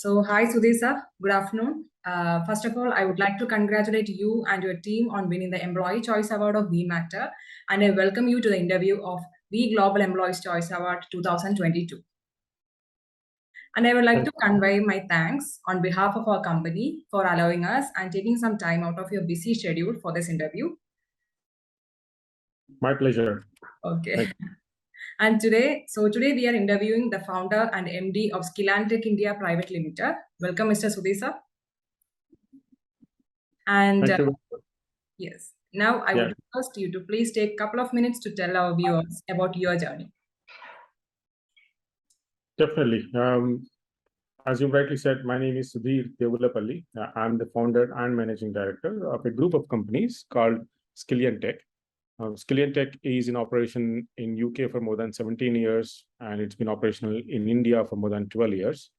Hi, Sudheer sir. Good afternoon. First of all, I would like to congratulate you and your team on winning the Employee Choice Award of We Matter, and I welcome you to the interview of We Global Employees Choice Award 2022. And I would like to convey my thanks on behalf of our company for allowing us and taking some time out of your busy schedule for this interview. My pleasure. Okay. And today we are interviewing the founder and MD of Skillrecruit India Private Limited. Welcome, Mr. Sudheer sir. And yes, now I would request you to please take a couple of minutes to tell our viewers about your journey. Definitely. As you rightly said, my name is Sudheer Devulapally. I'm the founder and managing director of a group of companies called Skillrecruit. Skillrecruit is in operation in UK for more than 17 years, and it's been operational in India for more than 12 years.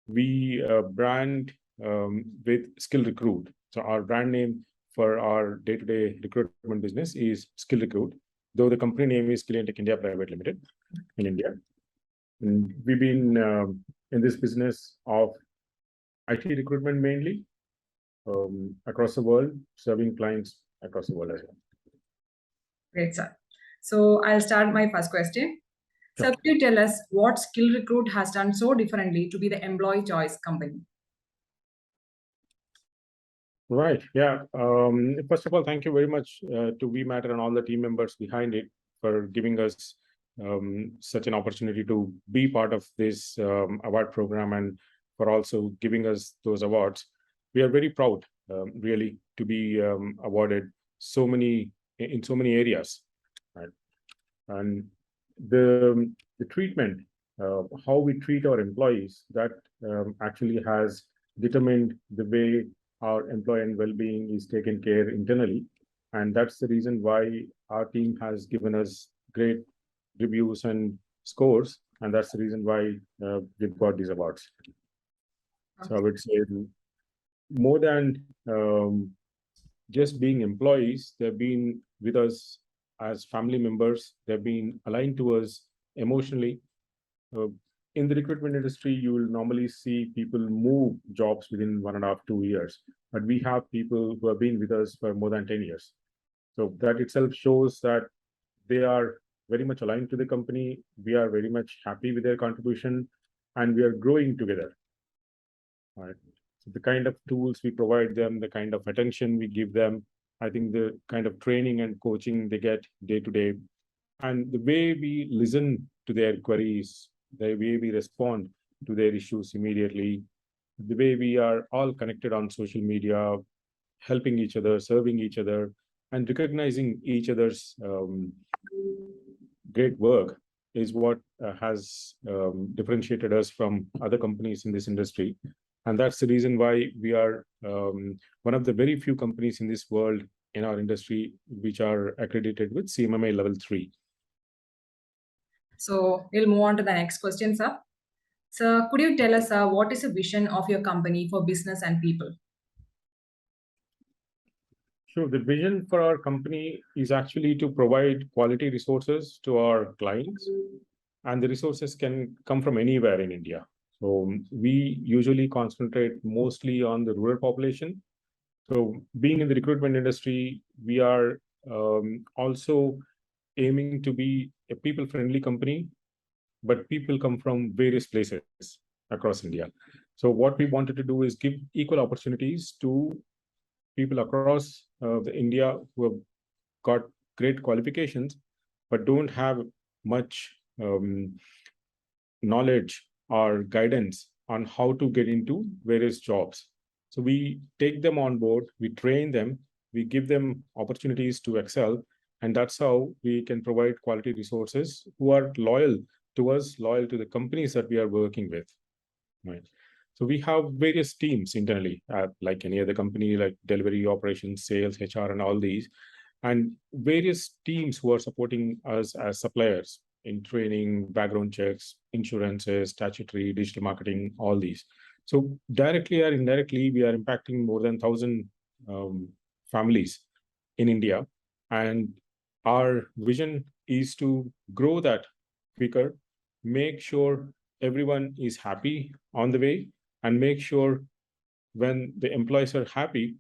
We brand with Skillrecruit. So our brand name for our day-to-day recruitment business is Skillrecruit, though the company name is Skillrecruit India Private Limited in India. And we've been in this business of IT recruitment mainly across the world, serving clients across the world as well. Great, sir. So I'll start my first question. Sir, could you tell us what Skillrecruit has done so differently to be the employee choice company? Right. Yeah. First of all, thank you very much to W.E Matter and all the team members behind it for giving us such an opportunity to be part of this award program and for also giving us those awards. We are very proud, really, to be awarded in so many areas. Right? And the treatment, how we treat our employees, that actually has determined the way our employee and well-being is taken care internally. And that's the reason why our team has given us great reviews and scores. And that's the reason why we've got these awards. So I would say more than just being employees, they've been with us as family members. They've been aligned to us emotionally. In the recruitment industry, you will normally see people move jobs within 1.5 to 2 years, but we have people who have been with us for more than 10 years. So that itself shows that they are very much aligned to the company. We are very much happy with their contribution, and we are growing together. All right. So the kind of tools we provide them, the kind of attention we give them, I think the kind of training and coaching they get day to day, and the way we listen to their queries, the way we respond to their issues immediately, the way we are all connected on social media, helping each other, serving each other, and recognizing each other's great work is what has differentiated us from other companies in this industry. And that's the reason why we are one of the very few companies in this world in our industry which are accredited with CMMI level 3. So we'll move on to the next question, sir. Sir, could you tell us what is the vision of your company for business and people? Sure. The vision for our company is actually to provide quality resources to our clients, and the resources can come from anywhere in India. So we usually concentrate mostly on the rural population. So being in the recruitment industry, we are also aiming to be a people-friendly company, but people come from various places across India. So what we wanted to do is give equal opportunities to people across India who have got great qualifications, but don't have much knowledge or guidance on how to get into various jobs. So we take them on board, we train them, we give them opportunities to excel, and that's how we can provide quality resources who are loyal to us, loyal to the companies that we are working with. Right. So we have various teams internally, like any other company, like delivery, operations, sales, HR, and all these, and various teams who are supporting us as suppliers in training, background checks, insurances, statutory, digital marketing, all these. So directly or indirectly, we are impacting more than 1,000 families in India. And our vision is to grow that quicker, make sure everyone is happy on the way, and make sure when the employees are happy,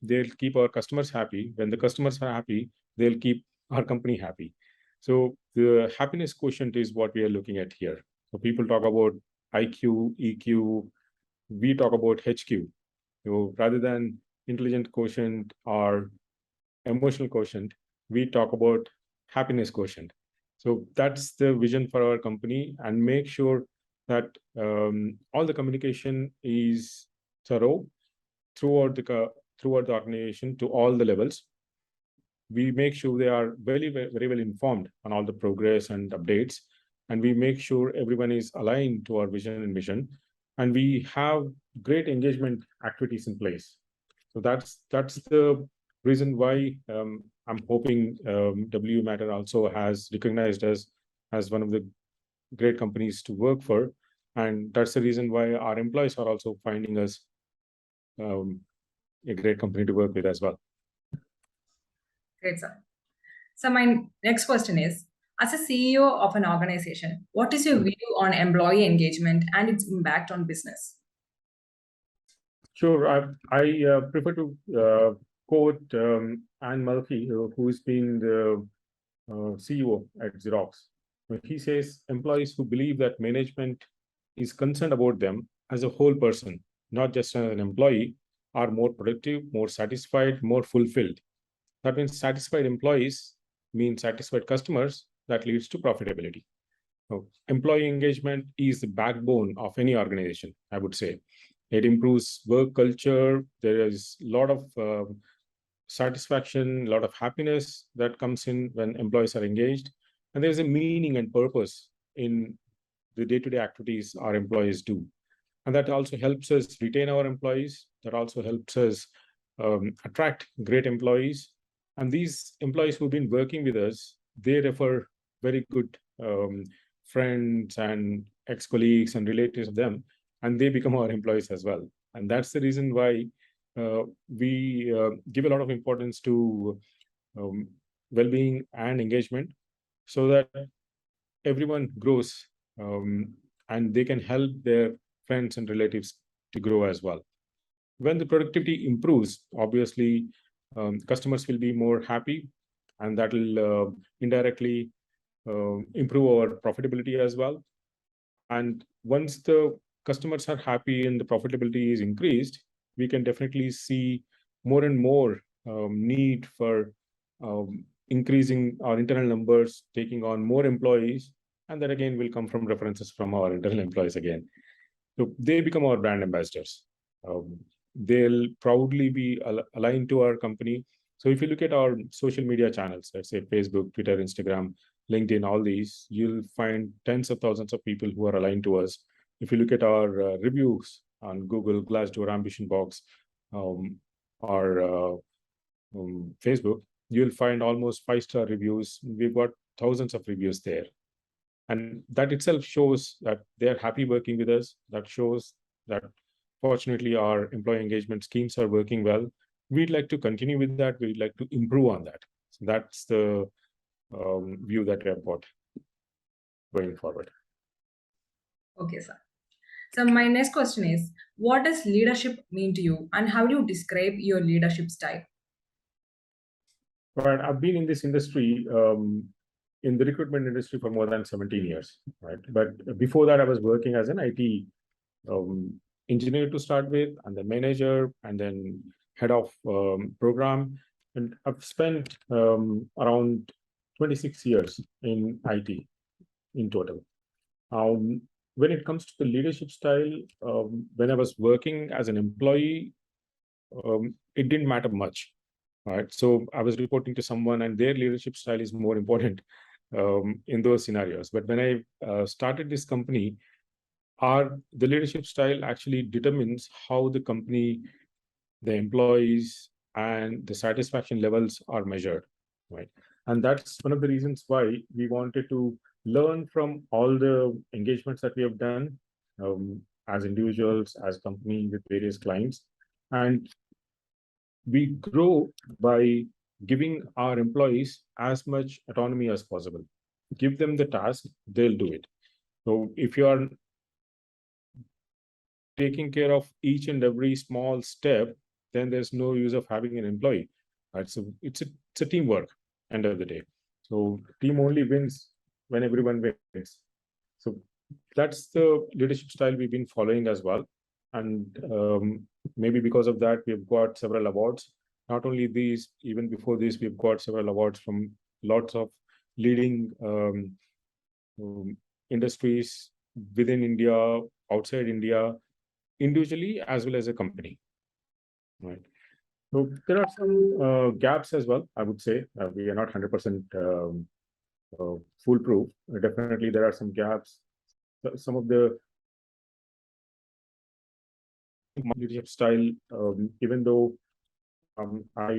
they'll keep our customers happy. When the customers are happy, they'll keep our company happy. So the happiness quotient is what we are looking at here. So people talk about IQ, EQ, we talk about HQ. So rather than intelligent quotient or emotional quotient, we talk about happiness quotient. So that's the vision for our company, and make sure that all the communication is thorough throughout throughout the organization to all the levels. We make sure they are very well informed on all the progress and updates, and we make sure everyone is aligned to our vision and mission, and we have great engagement activities in place. So that's the reason why I'm hoping WE Matter also has recognized us as one of the great companies to work for, and that's the reason why our employees are also finding us um, a great company to work with as well. Great, sir. So my next question is, as a CEO of an organization, what is your view on employee engagement and its impact on business? Sure. I prefer to quote Anne Mulkey, who's been the CEO at Xerox. He says employees who believe that management is concerned about them as a whole person, not just as an employee, are more productive, more satisfied, more fulfilled. That means satisfied employees mean satisfied customers. That leads to profitability. So employee engagement is the backbone of any organization, I would say. It improves work culture. There is a lot of satisfaction, a lot of happiness that comes in when employees are engaged. And there's a meaning and purpose in the day-to-day activities our employees do. And that also helps us retain our employees. That also helps us attract great employees. And these employees who've been working with us, they refer very good friends and ex-colleagues and relatives of them, and they become our employees as well. And that's the reason why we give a lot of importance to well-being and engagement, so that everyone grows and they can help their friends and relatives to grow as well. When the productivity improves, obviously, customers will be more happy, and that will indirectly improve our profitability as well. And once the customers are happy and the profitability is increased, we can definitely see more and more need for increasing our internal numbers, taking on more employees, and that again will come from references from our internal employees again. So they become our brand ambassadors. They'll proudly be aligned to our company. So if you look at our social media channels, let's say Facebook, Twitter, Instagram, LinkedIn, all these, you'll find tens of thousands of people who are aligned to us. If you look at our reviews on Google, Glassdoor, Ambition Box, or Facebook, you'll find almost 5-star reviews. We've got thousands of reviews there. And that itself shows that they're happy working with us. That shows that fortunately our employee engagement schemes are working well. We'd like to continue with that. We'd like to improve on that. So that's the view that we have got going forward. Okay, sir. So my next question is, what does leadership mean to you, and how do you describe your leadership style? Right. I've been in this industry, in the recruitment industry, for more than 17 years. Right. But before that, I was working as an IT engineer to start with, and then manager, and then head of program. And I've spent around 26 years in IT in total. When it comes to the leadership style, when I was working as an employee, it didn't matter much. Right. So I was reporting to someone, and their leadership style is more important in those scenarios. But when I started this company, the leadership style actually determines how the company, the employees, and the satisfaction levels are measured. Right. And that's one of the reasons why we wanted to learn from all the engagements that we have done as individuals, as a company with various clients. And we grow by giving our employees as much autonomy as possible. Give them the task, they'll do it. So if you are taking care of each and every small step, then there's no use of having an employee. Right? So it's a teamwork end of the day. So team only wins when everyone wins. So that's the leadership style we've been following as well. And maybe because of that, we've got several awards. Not only these, even before this, we've got several awards from lots of leading industries within India, outside India, individually as well as a company. Right. So there are some gaps as well. I would say we are not 100% foolproof. Definitely, there are some gaps. Some of the leadership style, even though I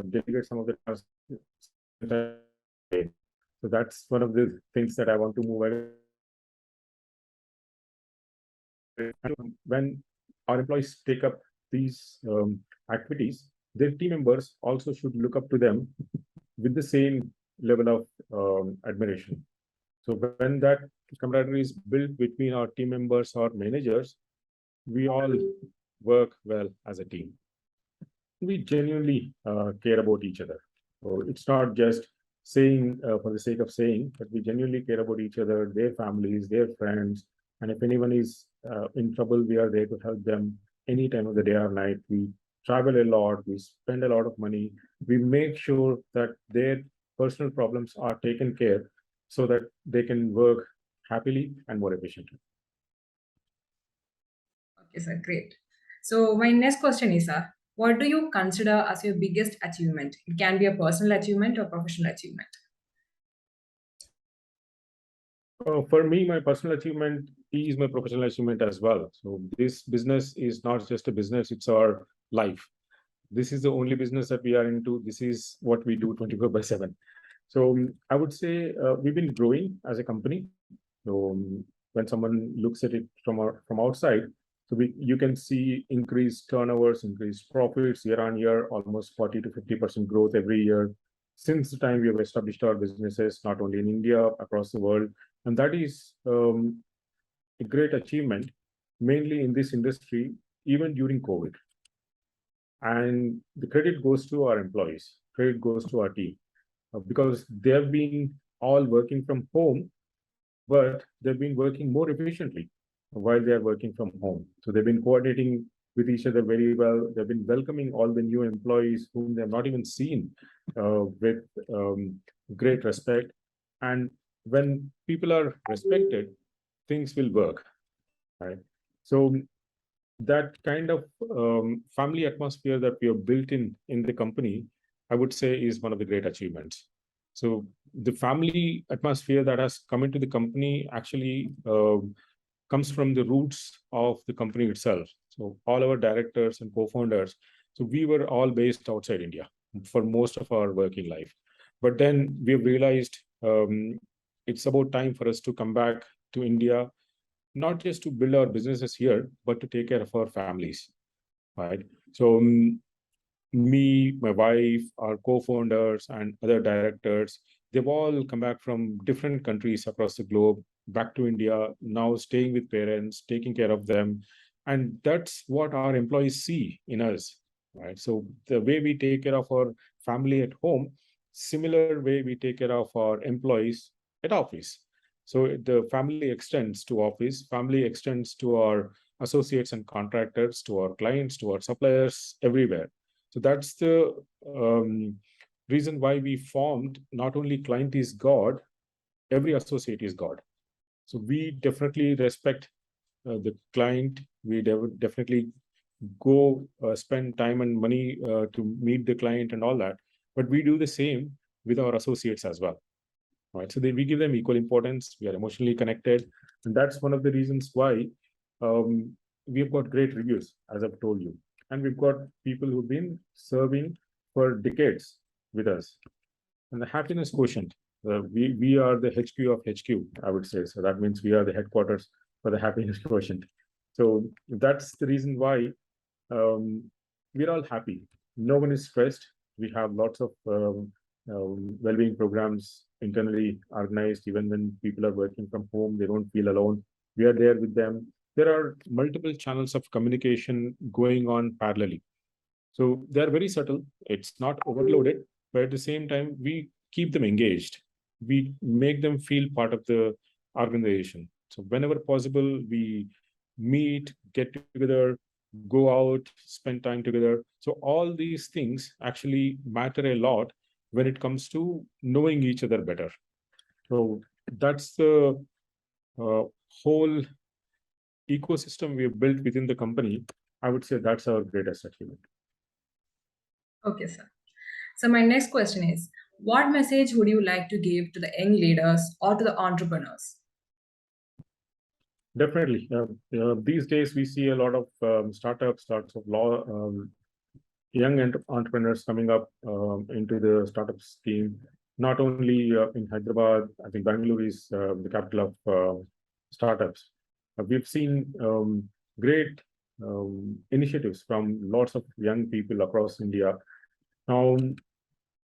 delegate some of the tasks. So that's one of the things that I want to move away. When our employees take up these activities, their team members also should look up to them with the same level of admiration. So when that camaraderie is built between our team members or managers, we all work well as a team. We genuinely care about each other. So it's not just saying for the sake of saying, but we genuinely care about each other, their families, their friends. And if anyone is in trouble, we are there to help them any time of the day or night. We travel a lot, we spend a lot of money. We make sure that their personal problems are taken care so that they can work happily and more efficiently. Okay, sir, great. So my next question is, sir, what do you consider as your biggest achievement? It can be a personal achievement or professional achievement. For me, my personal achievement is my professional achievement as well. So this business is not just a business, it's our life. This is the only business that we are into. This is what we do 24/7. So I would say we've been growing as a company. So when someone looks at it from outside, so you can see increased turnovers, increased profits year on year, almost 40 to 50% growth every year since the time we have established our businesses, not only in India, across the world. And that is a great achievement, mainly in this industry, even during COVID. And the credit goes to our employees, credit goes to our team, because they've been all working from home, but they've been working more efficiently while they are working from home. So they've been coordinating with each other very well. They've been welcoming all the new employees whom they have not even seen with great respect. And when people are respected, things will work, right? So that kind of family atmosphere that we have built in the company, I would say, is one of the great achievements. So the family atmosphere that has come into the company actually comes from the roots of the company itself. So all our directors and co-founders, so we were all based outside India for most of our working life. But then we have realized it's about time for us to come back to India, not just to build our businesses here, but to take care of our families, right? So me, my wife, our co-founders, and other directors, they've all come back from different countries across the globe, back to India, now staying with parents, taking care of them. And that's what our employees see in us, right? So the way we take care of our family at home, similar way we take care of our employees at office. So the family extends to office, family extends to our associates and contractors, to our clients, to our suppliers, everywhere. So that's the reason why we formed not only client is God, every associate is God. So we definitely respect the client. We definitely go spend time and money to meet the client and all that. But we do the same with our associates as well. Right. So we give them equal importance. We are emotionally connected. And that's one of the reasons why we've got great reviews, as I've told you. And we've got people who've been serving for decades with us. And the happiness quotient, we are the HQ of HQ, I would say. So that means we are the headquarters for the happiness quotient. So that's the reason why we're all happy. No one is stressed. We have lots of well-being programs internally organized. Even when people are working from home, they don't feel alone. We are there with them. there are multiple channels of communication going on parallelly. So they're very subtle. It's not overloaded, but at the same time, we keep them engaged. We make them feel part of the organization. So whenever possible, we meet, get together, go out, spend time together. So all these things actually matter a lot when it comes to knowing each other better. So that's the whole ecosystem we have built within the company. I would say that's our greatest achievement. Okay, sir. So my next question is, what message would you like to give to the young leaders or to the entrepreneurs? Definitely. These days, we see a lot of startups, lots of young entrepreneurs coming up into the startup scheme. Not only in Hyderabad, I think Bangalore is the capital of startups. We've seen great initiatives from lots of young people across India. Now,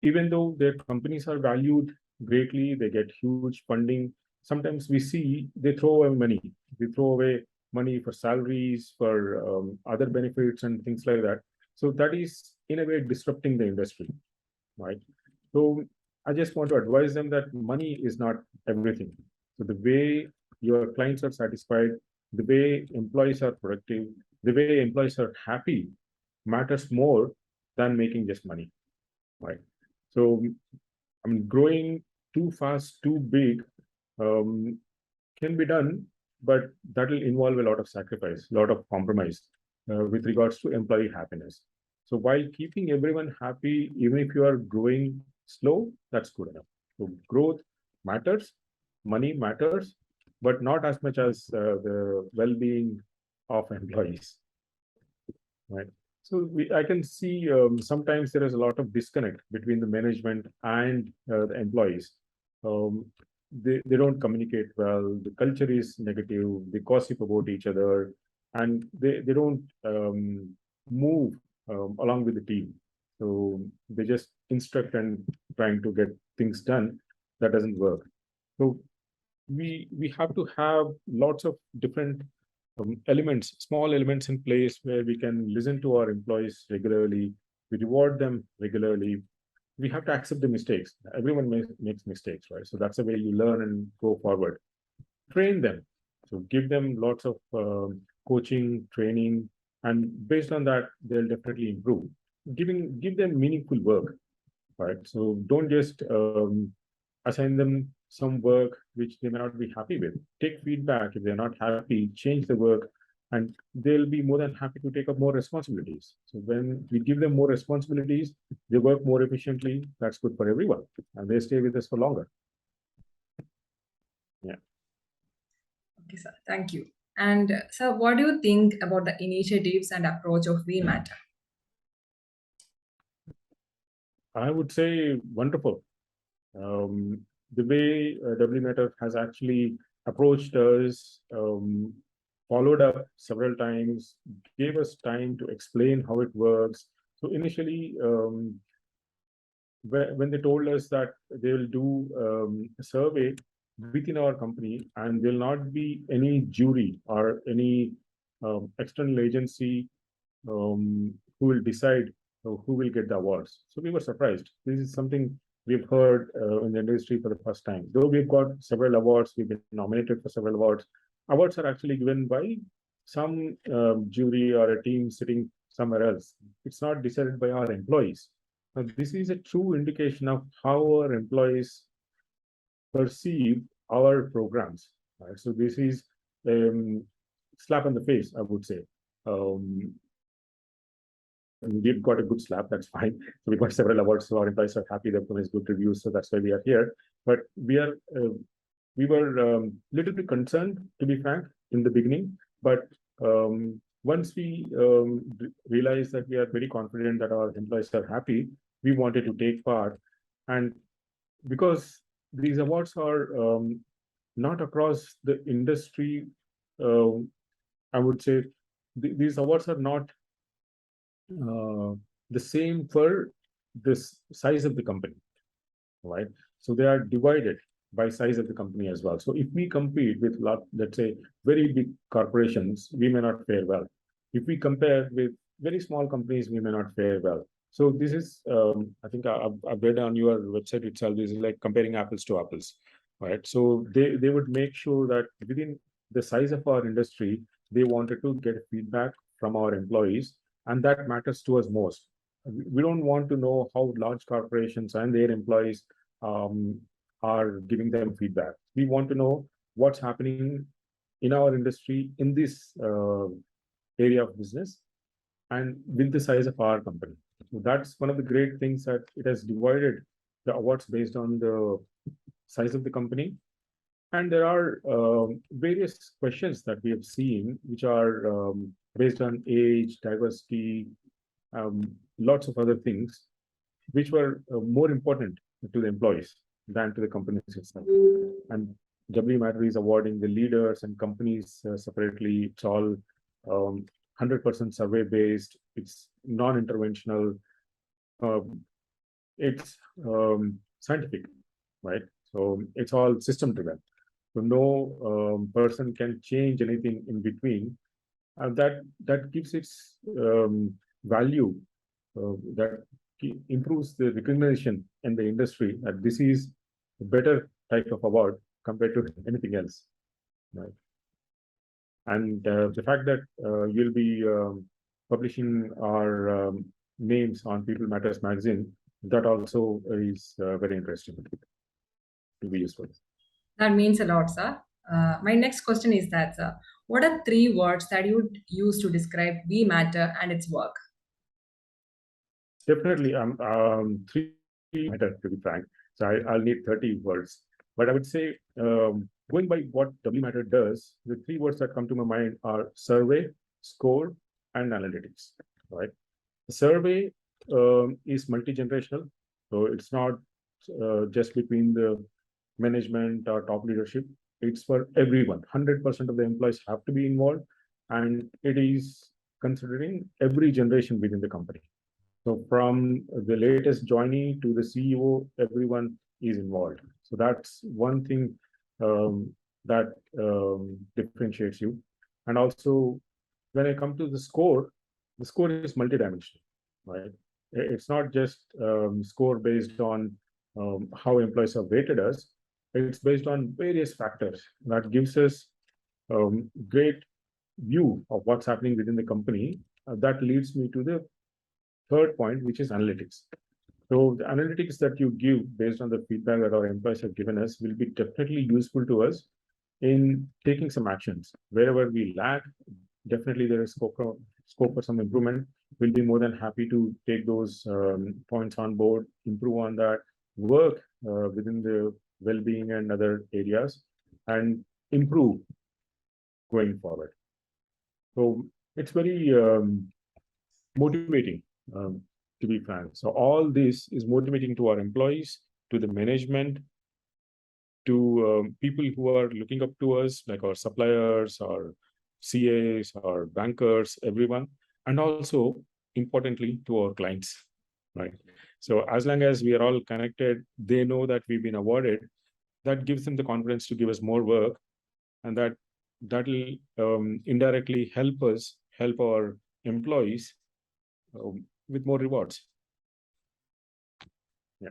even though their companies are valued greatly, they get huge funding. Sometimes we see they throw away money. They throw away money for salaries, for other benefits and things like that. So that is, in a way, disrupting the industry, right? So I just want to advise them that money is not everything. So the way your clients are satisfied, the way employees are productive, the way employees are happy matters more than making just money, right? So, I mean, growing too fast, too big can be done, but that will involve a lot of sacrifice, a lot of compromise with regards to employee happiness. So, while keeping everyone happy, even if you are growing slow, that's good enough. So, growth matters, money matters, but not as much as the well-being of employees, right? So I can see sometimes there is a lot of disconnect between the management and the employees. They don't communicate well. The culture is negative. They gossip about each other, and they don't move along with the team. So they just instruct and trying to get things done. That doesn't work. So we have to have lots of different elements, small elements in place where we can listen to our employees regularly, we reward them regularly. We have to accept the mistakes. Everyone makes mistakes, right? So that's the way you learn and go forward. Train them. So give them lots of coaching, training, and based on that, they'll definitely improve. Give them meaningful work, right? So don't just assign them some work which they may not be happy with. Take feedback. If they're not happy, change the work, and they'll be more than happy to take up more responsibilities. So when we give them more responsibilities, they work more efficiently. That's good for everyone, and they stay with us for longer. Yeah. Okay, sir. Thank you. And sir, what do you think about the initiatives and approach of We Matter? I would say wonderful. The way W.E Matter has actually approached us, followed up several times, gave us time to explain how it works. So initially, when they told us that they will do a survey within our company and there will not be any jury or any external agency who will decide who will get the awards. So we were surprised. This is something we've heard in the industry for the first time. Though we've got several awards, we've been nominated for several awards. Awards are actually given by some jury or a team sitting somewhere else. It's not decided by our employees. Now, this is a true indication of how our employees perceive our programs. Right? So this is slap on the face, I would say. We've got a good slap, that's fine. So we got several awards, so our employees are happy, the company has good reviews, so that's why we are here. But we were little bit concerned, to be frank, in the beginning. But once we realized that we are very confident that our employees are happy, we wanted to take part. And because these awards are not across the industry, I would say these awards are not the same for this size of the company, right? So they are divided. by size of the company as well. So if we compete with let's say very big corporations, we may not fare well. If we compare with very small companies, we may not fare well. So this is, I think I've read on your website itself, this is like comparing apples to apples, right? So they would make sure that within the size of our industry, they wanted to get feedback from our employees, and that matters to us most. We don't want to know how large corporations and their employees are giving them feedback. We want to know what's happening in our industry, in this area of business, and with the size of our company. So that's one of the great things, that it has divided the awards based on the size of the company. And there are various questions that we have seen, which are based on age, diversity, lots of other things, which were more important to the employees than to the company itself. And W.E Matter is awarding the leaders and companies separately. It's all 100% survey based. It's non-interventional. It's scientific, right? So it's all system driven. So no person can change anything in between. That gives its value, that improves the recognition in the industry that this is a better type of award compared to anything else, right? And the fact that you'll be publishing our names on People Matters magazine, that also is very interesting to be useful. That means a lot, sir. My next question is that, sir, what are 3 words that you would use to describe We Matter and its work? Definitely, 3 matter, to be frank. So I'll need 30 words. But I would say, going by what W.E Matter does, the 3 words that come to my mind are survey, score, and analytics, right? The survey is multi-generational. So it's not just between the management or top leadership. It's for everyone. 100% of the employees have to be involved, and it is considering every generation within the company. So from the latest joinee to the CEO, everyone is involved. So that's one thing that differentiates you. And also, when I come to the score is multidimensional, right? It's not just score based on how employees have rated us. It's based on various factors that gives us great view of what's happening within the company. That leads me to the third point, which is analytics. So the analytics that you give based on the feedback that our employees have given us will be definitely useful to us in taking some actions. Wherever we lack, definitely there is scope for some improvement. We'll be more than happy to take those points on board, improve on that, work within the well-being and other areas, and improve going forward. So it's very motivating, to be frank. So all this is motivating to our employees, to the management, to people who are looking up to us, like our suppliers, our CAs, our bankers, everyone, and also importantly to our clients, right? So as long as we are all connected, they know that we've been awarded. That gives them the confidence to give us more work, and that will indirectly help us help our employees with more rewards. Yeah.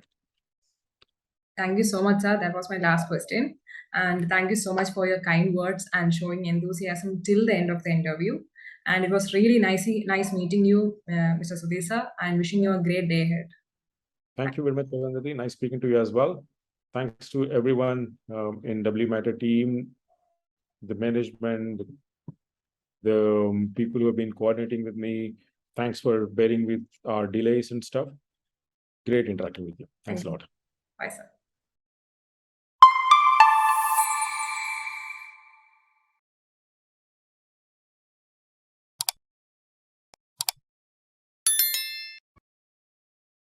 Thank you so much, sir. That was my last question. And thank you so much for your kind words and showing enthusiasm till the end of the interview. And it was really nice meeting you, Mr. Sudheer sir, and wishing you a great day ahead. Thank you very much, Devulapally. Nice speaking to you as well. Thanks to everyone in W.E Matter team, the management, the people who have been coordinating with me. Thanks for bearing with our delays and stuff. Great interacting with you. Thanks a lot. Bye, sir.